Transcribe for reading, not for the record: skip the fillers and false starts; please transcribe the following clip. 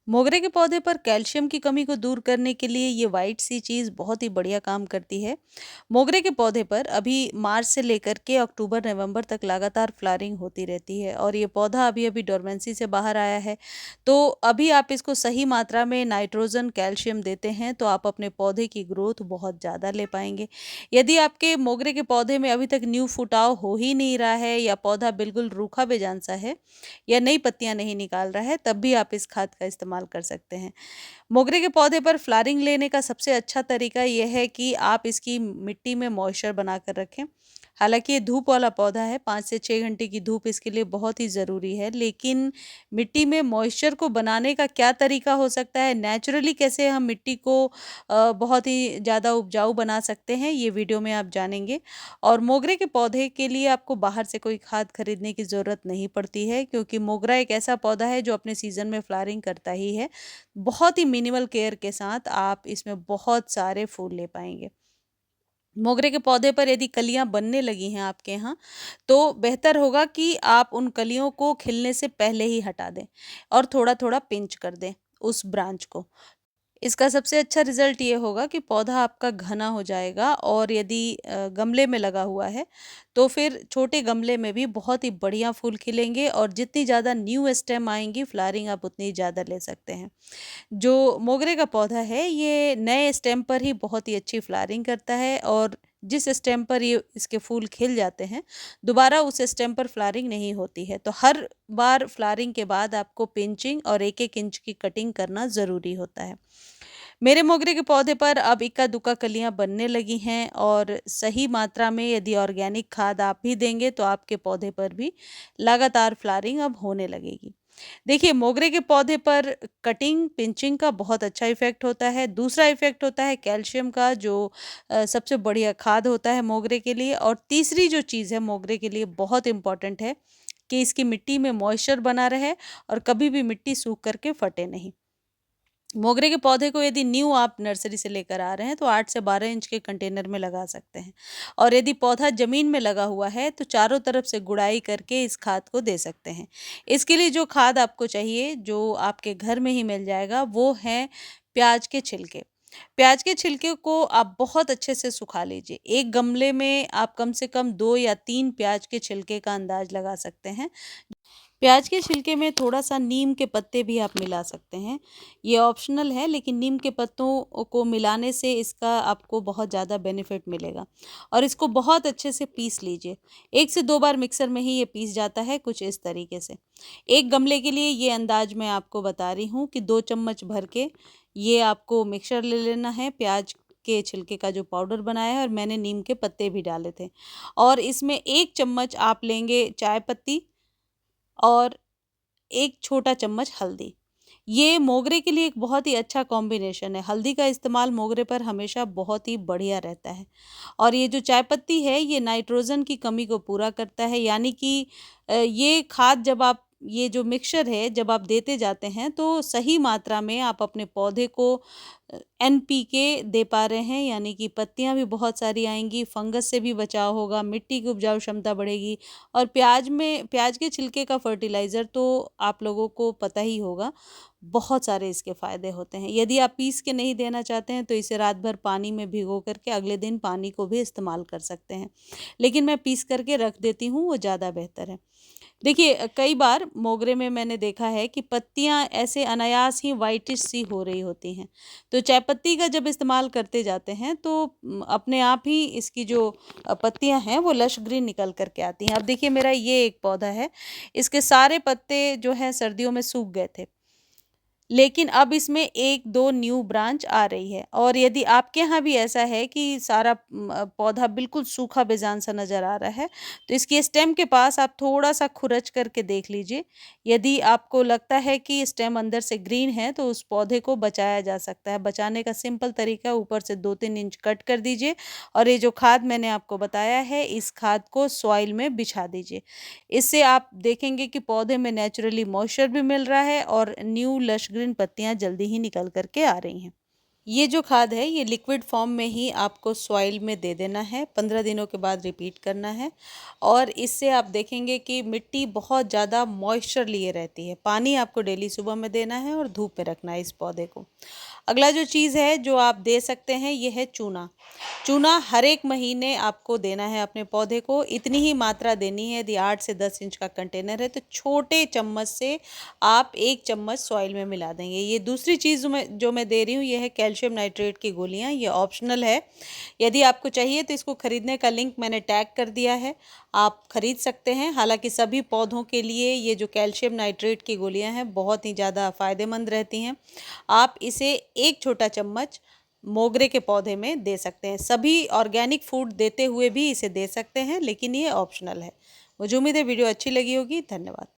मोगरे के पौधे पर कैल्शियम की कमी को दूर करने के लिए ये वाइट सी चीज़ बहुत ही बढ़िया काम करती है। मोगरे के पौधे पर अभी मार्च से लेकर के अक्टूबर नवंबर तक लगातार फ्लावरिंग होती रहती है और ये पौधा अभी अभी डोरमेंसी से बाहर आया है। तो अभी आप इसको सही मात्रा में नाइट्रोजन कैल्शियम देते हैं तो आप अपने पौधे की ग्रोथ बहुत ज़्यादा ले पाएंगे। यदि आपके मोगरे के पौधे में अभी तक न्यू फुटाव हो ही नहीं रहा है या पौधा बिल्कुल रूखा बेजान सा है या नई पत्तियां नहीं निकाल रहा है, तब भी आप इस खाद का इस्तेमाल कर सकते हैं। मोगरे के पौधे पर फ्लावरिंग लेने का सबसे अच्छा तरीका यह है कि आप इसकी मिट्टी में मॉइस्चर बनाकर रखें। हालांकि ये धूप वाला पौधा है, 5 से 6 घंटे की धूप इसके लिए बहुत ही ज़रूरी है, लेकिन मिट्टी में मॉइस्चर को बनाने का क्या तरीका हो सकता है, नेचुरली कैसे हम मिट्टी को बहुत ही ज़्यादा उपजाऊ बना सकते हैं, ये वीडियो में आप जानेंगे। और मोगरे के पौधे के लिए आपको बाहर से कोई खाद खरीदने की ज़रूरत नहीं पड़ती है, क्योंकि मोगरा एक ऐसा पौधा है जो अपने सीज़न में फ्लावरिंग करता ही है। बहुत ही मिनिमल केयर के साथ आप इसमें बहुत सारे फूल ले पाएंगे। मोगरे के पौधे पर यदि कलियां बनने लगी हैं आपके यहाँ, तो बेहतर होगा कि आप उन कलियों को खिलने से पहले ही हटा दें और थोड़ा थोड़ा पिंच कर दें उस ब्रांच को। इसका सबसे अच्छा रिजल्ट ये होगा कि पौधा आपका घना हो जाएगा, और यदि गमले में लगा हुआ है तो फिर छोटे गमले में भी बहुत ही बढ़िया फूल खिलेंगे, और जितनी ज़्यादा न्यू स्टेम आएंगी फ्लावरिंग आप उतनी ज़्यादा ले सकते हैं। जो मोगरे का पौधा है ये नए स्टेम पर ही बहुत ही अच्छी फ्लावरिंग करता है, और जिस स्टेम पर ये इसके फूल खिल जाते हैं दोबारा उस स्टेम पर फ्लावरिंग नहीं होती है। तो हर बार फ्लावरिंग के बाद आपको पिंचिंग और एक एक इंच की कटिंग करना ज़रूरी होता है। मेरे मोगरे के पौधे पर अब इक्का दुक्का कलियां बनने लगी हैं, और सही मात्रा में यदि ऑर्गेनिक खाद आप भी देंगे तो आपके पौधे पर भी लगातार फ्लावरिंग अब होने लगेगी। देखिए, मोगरे के पौधे पर कटिंग पिंचिंग का बहुत अच्छा इफेक्ट होता है। दूसरा इफेक्ट होता है कैल्शियम का, जो सबसे बढ़िया खाद होता है मोगरे के लिए। और तीसरी जो चीज़ है मोगरे के लिए बहुत इंपॉर्टेंट है कि इसकी मिट्टी में मॉइस्चर बना रहे और कभी भी मिट्टी सूख करके फटे नहीं। मोगरे के पौधे को यदि न्यू आप नर्सरी से लेकर आ रहे हैं तो 8 से 12 इंच के कंटेनर में लगा सकते हैं, और यदि पौधा जमीन में लगा हुआ है तो चारों तरफ से गुड़ाई करके इस खाद को दे सकते हैं। इसके लिए जो खाद आपको चाहिए, जो आपके घर में ही मिल जाएगा, वो है प्याज के छिलके। प्याज के छिलके को आप बहुत अच्छे से सुखा लीजिए। एक गमले में आप कम से कम 2 या 3 प्याज के छिलके का अंदाज लगा सकते हैं। प्याज के छिलके में थोड़ा-सा नीम के पत्ते भी आप मिला सकते हैं। ये ऑप्शनल है, लेकिन नीम के पत्तों को मिलाने से इसका आपको बहुत ज़्यादा बेनिफिट मिलेगा। और इसको बहुत अच्छे से पीस लीजिए। 1 से 2 बार मिक्सर में ही ये पीस जाता है, कुछ इस तरीके से। एक गमले के लिए ये अंदाज मैं आपको बता रही हूँ कि 2 चम्मच भर के ये आपको मिक्सर ले लेना है। प्याज के छिलके का जो पाउडर बनाया है, और मैंने नीम के पत्ते भी डाले थे। और इसमें 1 चम्मच आप लेंगे चाय पत्ती, और 1 छोटा चम्मच हल्दी। ये मोगरे के लिए एक बहुत ही अच्छा कॉम्बिनेशन है। हल्दी का इस्तेमाल मोगरे पर हमेशा बहुत ही बढ़िया रहता है। और ये जो चाय पत्ती है ये नाइट्रोजन की कमी को पूरा करता है, यानी कि ये खाद जब आप ये जो मिक्सचर है जब आप देते जाते हैं तो सही मात्रा में आप अपने पौधे को एनपीके दे पा रहे हैं, यानी कि पत्तियां भी बहुत सारी आएंगी, फंगस से भी बचाव होगा, मिट्टी की उपजाऊ क्षमता बढ़ेगी। और प्याज के छिलके का फर्टिलाइज़र तो आप लोगों को पता ही होगा, बहुत सारे इसके फ़ायदे होते हैं। यदि आप पीस के नहीं देना चाहते हैं तो इसे रात भर पानी में भिगो करके अगले दिन पानी को भी इस्तेमाल कर सकते हैं, लेकिन मैं पीस करके रख देती हूँ, वो ज़्यादा बेहतर है। देखिए, कई बार मोगरे में मैंने देखा है कि पत्तियां ऐसे अनायास ही वाइटिश सी हो रही होती हैं। तो चाय पत्ती का जब इस्तेमाल करते जाते हैं तो अपने आप ही इसकी जो पत्तियां हैं वो लश ग्रीन निकल करके आती हैं। अब देखिए, मेरा ये एक पौधा है, इसके सारे पत्ते जो है सर्दियों में सूख गए थे, लेकिन अब इसमें 1-2 न्यू ब्रांच आ रही है। और यदि आपके यहाँ भी ऐसा है कि सारा पौधा बिल्कुल सूखा बेजान सा नज़र आ रहा है, तो इसकी स्टेम के पास आप थोड़ा-सा खुरच करके देख लीजिए। यदि आपको लगता है कि स्टेम अंदर से ग्रीन है, तो उस पौधे को बचाया जा सकता है। बचाने का सिंपल तरीका, ऊपर से 2-3 इंच कट कर दीजिए, और ये जो खाद मैंने आपको बताया है, इस खाद को सॉइल में बिछा दीजिए। इससे आप देखेंगे कि पौधे में नेचुरली मॉइस्चर भी मिल रहा है और न्यू लश ग्रीन पत्तियां जल्दी ही निकल करके आ रही हैं। ये जो खाद है ये लिक्विड फॉर्म में ही आपको सॉइल में दे देना है, 15 दिनों के बाद रिपीट करना है। और इससे आप देखेंगे कि मिट्टी बहुत ज़्यादा मॉइस्चर लिए रहती है। पानी आपको डेली सुबह में देना है और धूप में रखना है इस पौधे को। अगला जो चीज़ है जो आप दे सकते हैं ये है चूना। चूना हर एक महीने आपको देना है अपने पौधे को, इतनी ही मात्रा देनी है। यदि 8 से 10 इंच का कंटेनर है तो छोटे चम्मच से आप 1 चम्मच सॉइल में मिला देंगे। ये दूसरी चीज़ जो मैं दे रही हूँ ये है कैल्शियम नाइट्रेट की गोलियाँ। ये ऑप्शनल है, यदि आपको चाहिए तो इसको खरीदने का लिंक मैंने टैग कर दिया है, आप खरीद सकते हैं। हालांकि सभी पौधों के लिए ये जो कैल्शियम नाइट्रेट की गोलियाँ हैं बहुत ही ज़्यादा फ़ायदेमंद रहती हैं। आप इसे 1 छोटा चम्मच मोगरे के पौधे में दे सकते हैं। सभी ऑर्गेनिक फूड देते हुए भी इसे दे सकते हैं, लेकिन ये ऑप्शनल है। मुझे उम्मीद है वीडियो अच्छी लगी होगी। धन्यवाद।